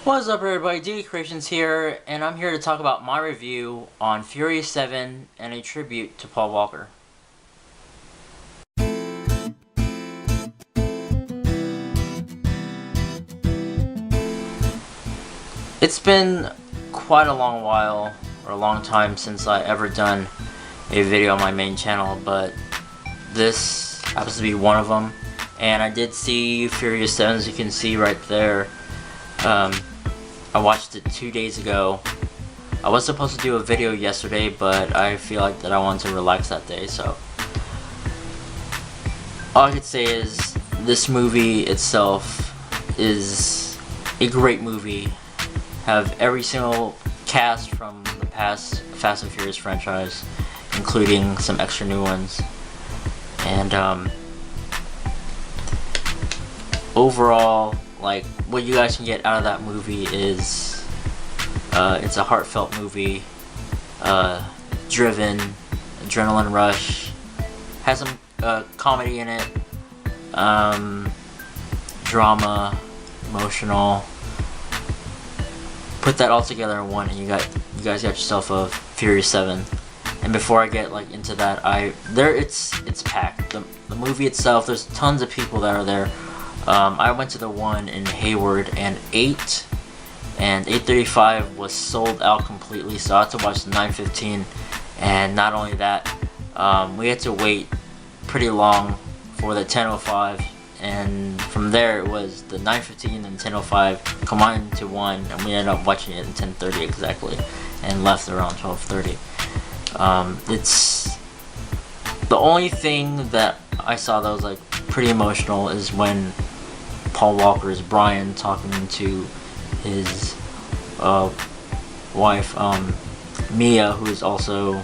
What's up everybody, D Creations here, and I'm here to talk about my review on Furious 7 and a tribute to Paul Walker. It's been quite a long while, or a long time since I ever done a video on my main channel, but this happens to be one of them. And I did see Furious 7, as you can see right there. I watched it 2 days ago. I was supposed to do a video yesterday, but I feel like that I wanted to relax that day, so all I could say is this movie itself is a great movie. Have every single cast from the past Fast and Furious franchise, including some extra new ones, and overall, like, what you guys can get out of that movie is it's a heartfelt movie, driven, adrenaline rush, has some comedy in it, drama, emotional. Put that all together in one, and you guys got yourself a Furious 7. And before I get like into that, it's packed. The movie itself, there's tons of people that are there. I went to the one in Hayward, and 8:35 was sold out completely, so I had to watch the 9:15. And not only that, we had to wait pretty long for the 10:05, and from there it was the 9:15 and 10:05 combined into one, and we ended up watching it at 10:30 exactly, and left around 12:30. It's the only thing that I saw that was like pretty emotional is when Paul Walker's Brian talking to his wife, Mia, who is also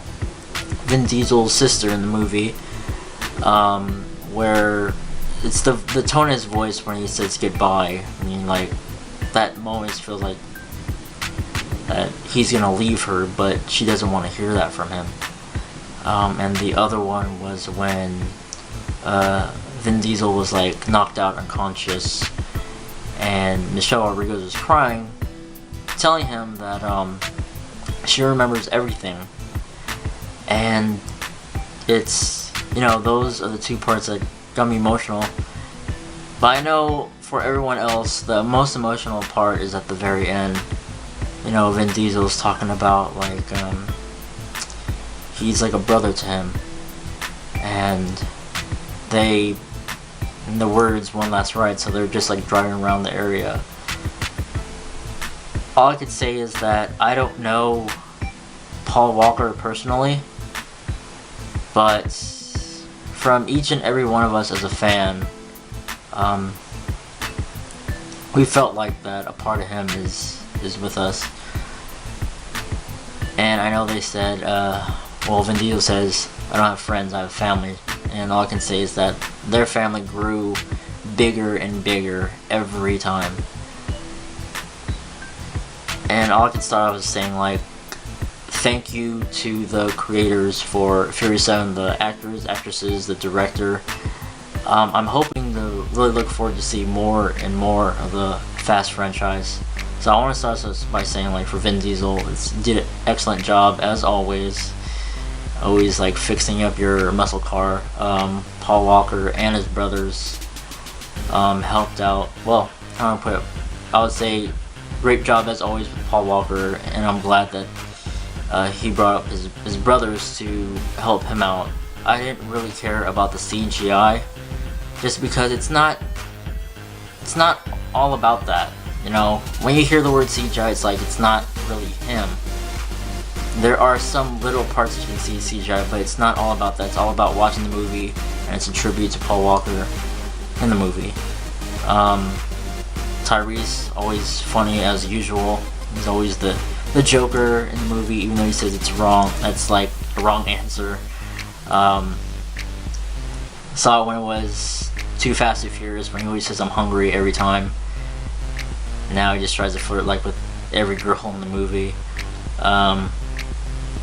Vin Diesel's sister in the movie, where it's the tone of his voice when he says goodbye. I mean, like, that moment feels like that he's gonna leave her, but she doesn't want to hear that from him. And the other one was when Vin Diesel was like knocked out unconscious, and Michelle Rodriguez was crying, telling him that she remembers everything. And it's, you know, those are the two parts that got me emotional. But I know for everyone else, the most emotional part is at the very end. You know, Vin Diesel's talking about like he's like a brother to him, and they, in the words, one last ride, so they're just like driving around the area. All I could say is that I don't know Paul Walker personally, but from each and every one of us as a fan, we felt like that a part of him is with us. And I know they said, well, Vin Diesel says, I don't have friends, I have family. And all I can say is that their family grew bigger and bigger every time. And all I can start off with saying, like, thank you to the creators for Furious 7, the actors, actresses, the director. I'm hoping to really look forward to see more and more of the Fast franchise. So I want to start by saying, like, for Vin Diesel, did an excellent job as always. Always like fixing up your muscle car. Paul Walker and his brothers helped out. Well, how do I put it? I would say great job as always with Paul Walker, and I'm glad that he brought up his brothers to help him out. I didn't really care about the CGI, just because it's not all about that. You know, when you hear the word CGI, it's like it's not really him. There are some little parts that you can see CGI, but it's not all about that. It's all about watching the movie, and it's a tribute to Paul Walker in the movie. Tyrese, always funny as usual. He's always the Joker in the movie, even though he says it's wrong. That's like a wrong answer. Saw it when it was Too Fast and Furious, when he always says I'm hungry every time. Now he just tries to flirt like with every girl in the movie.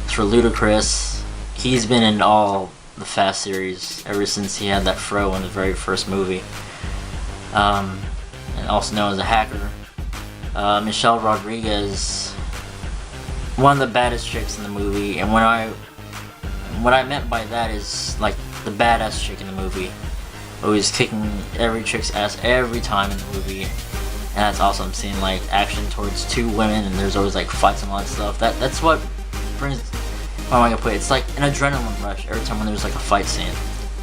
For Ludacris, he's been in all the Fast series ever since he had that fro in the very first movie. And also known as a hacker. Michelle Rodriguez, one of the baddest chicks in the movie, and what I meant by that is like the badass chick in the movie, always kicking every chick's ass every time in the movie, and that's awesome. Seeing like action towards two women, and there's always like fights and all that stuff. That's what brings. How am I gonna put it? It's like an adrenaline rush every time when there's like a fight scene.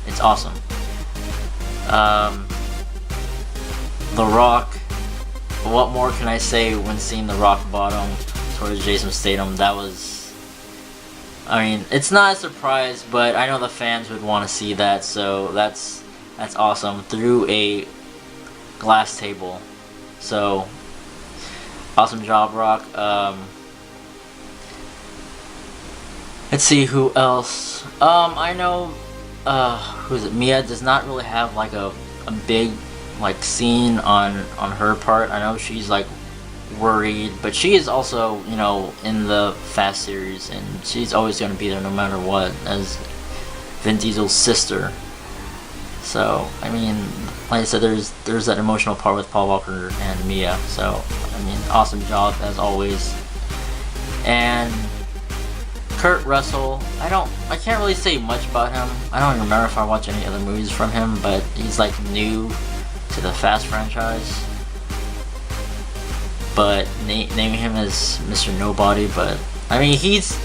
It's awesome. The Rock. What more can I say when seeing The Rock bottom towards Jason Statham? That was, I mean, it's not a surprise, but I know the fans would want to see that, so that's awesome. Through a glass table. So, awesome job, Rock. Let's see who else. I know, who is it? Mia does not really have like a big like scene on her part. I know she's like worried, but she is also, you know, in the Fast series, and she's always going to be there no matter what as Vin Diesel's sister. So I mean, like I said, there's that emotional part with Paul Walker and Mia. So I mean, awesome job as always. And Kurt Russell, I can't really say much about him. I don't even remember if I watched any other movies from him, but he's like new to the Fast franchise. But naming him as Mr. Nobody, but I mean he's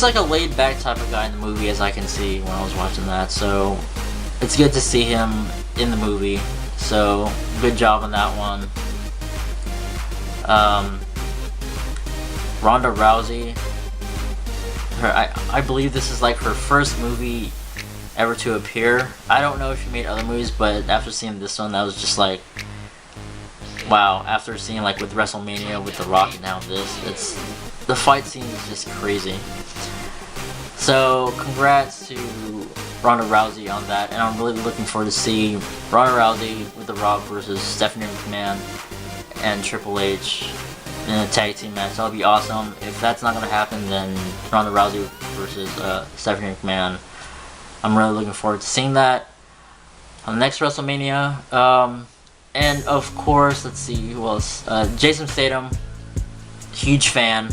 like a laid back type of guy in the movie, as I can see when I was watching that. So it's good to see him in the movie. So good job on that one. Ronda Rousey. I believe this is like her first movie ever to appear. I don't know if she made other movies, but after seeing this one, that was just like, wow. After seeing like with WrestleMania with The Rock and now this, the fight scene is just crazy. So congrats to Ronda Rousey on that, and I'm really looking forward to see Ronda Rousey with The Rock versus Stephanie McMahon and Triple H in a tag team match. That'll be awesome. If that's not gonna happen, then Ronda Rousey versus Stephanie McMahon. I'm really looking forward to seeing that on the next WrestleMania. And of course, let's see who else. Jason Statham, huge fan.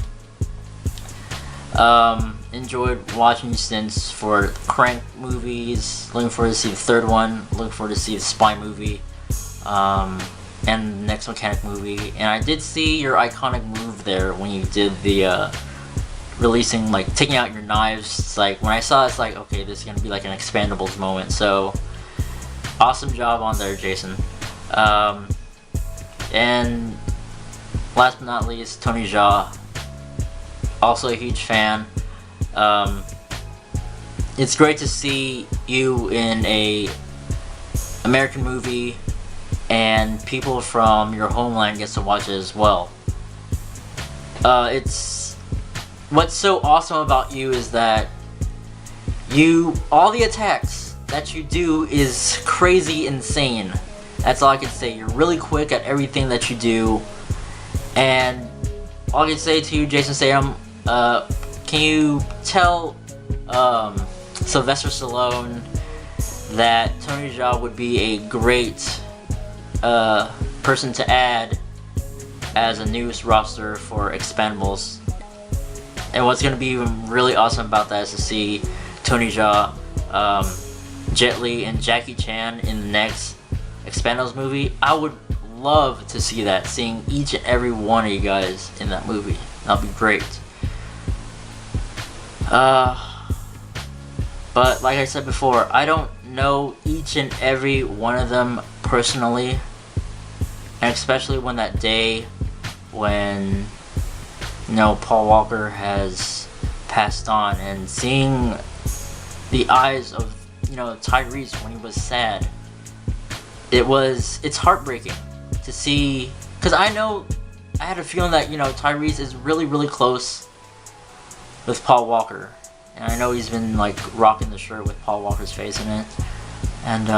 Enjoyed watching since for Crank movies. Looking forward to see the third one. Looking forward to see the Spy movie. And the next Mechanic movie. And I did see your iconic move there when you did the releasing, like taking out your knives. It's like when I saw it, it's like, okay, this is gonna be like an Expendables moment. So awesome job on there, Jason. And last but not least, Tony Jaa, also a huge fan. It's great to see you in a American movie, and people from your homeland gets to watch it as well. It's what's so awesome about you is that all the attacks that you do is crazy insane. That's all I can say. You're really quick at everything that you do, and all I can say to you, Jason Statham, can you tell Sylvester Stallone that Tony Jaa would be a great person to add as a newest roster for Expendables? And what's going to be really awesome about that is to see Tony Jaa, Jet Li, and Jackie Chan in the next Expendables movie. I would love to see that, seeing each and every one of you guys in that movie. That'll be great. But like I said before, I don't know each and every one of them personally, and especially when that day when, you know, Paul Walker has passed on, and seeing the eyes of, you know, Tyrese when he was sad, it's heartbreaking to see, because I had a feeling that, you know, Tyrese is really, really close with Paul Walker, and I know he's been like rocking the shirt with Paul Walker's face in it, and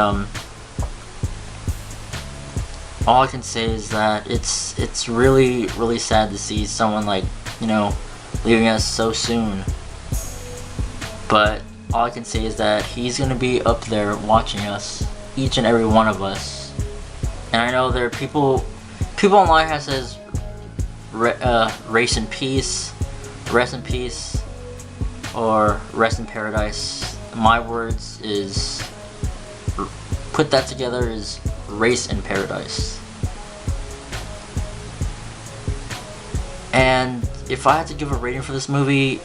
all I can say is that it's really, really sad to see someone like, you know, leaving us so soon. But all I can say is that he's gonna be up there watching us, each and every one of us. And I know there are people online that says Race in Peace, Rest in Peace, or Rest in Paradise. My words is, put that together, is Race in Paradise. And if I had to give a rating for this movie,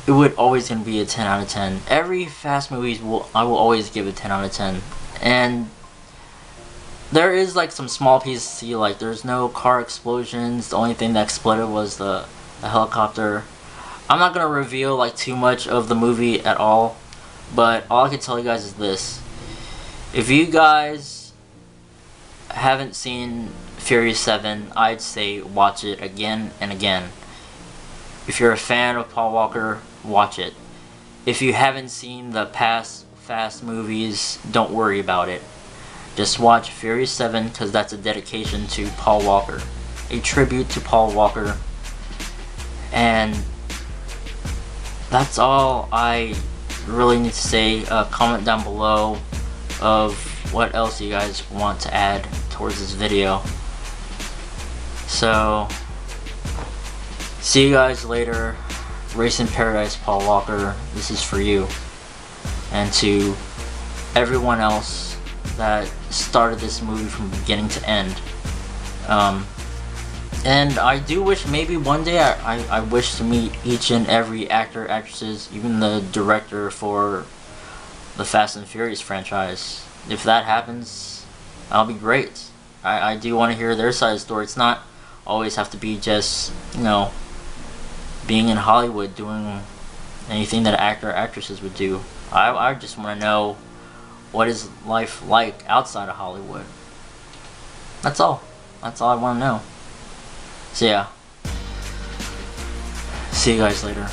it would always gonna be a 10 out of 10. Every Fast movies I will always give a 10 out of 10. And there is like some small pieces to see, like there's no car explosions. The only thing that exploded was the helicopter. I'm not gonna reveal like too much of the movie at all, but all I can tell you guys is this: if you guys haven't seen Furious 7, I'd say watch it again and again. If you're a fan of Paul Walker, watch it. If you haven't seen the past Fast movies, don't worry about it. Just watch Furious 7, because that's a dedication to Paul Walker. A tribute to Paul Walker. And that's all I really need to say. Comment down below of what else you guys want to add towards this video. So, see you guys later. Race in Paradise, Paul Walker, this is for you. And to everyone else that started this movie from beginning to end. And I do wish maybe one day I wish to meet each and every actor, actresses, even the director for the Fast and Furious franchise. If that happens, that'll be great. I do want to hear their side of the story. It's not always have to be just, you know, being in Hollywood doing anything that actor or actresses would do. I just want to know, what is life like outside of Hollywood? That's all. That's all I want to know. So yeah. See you guys later.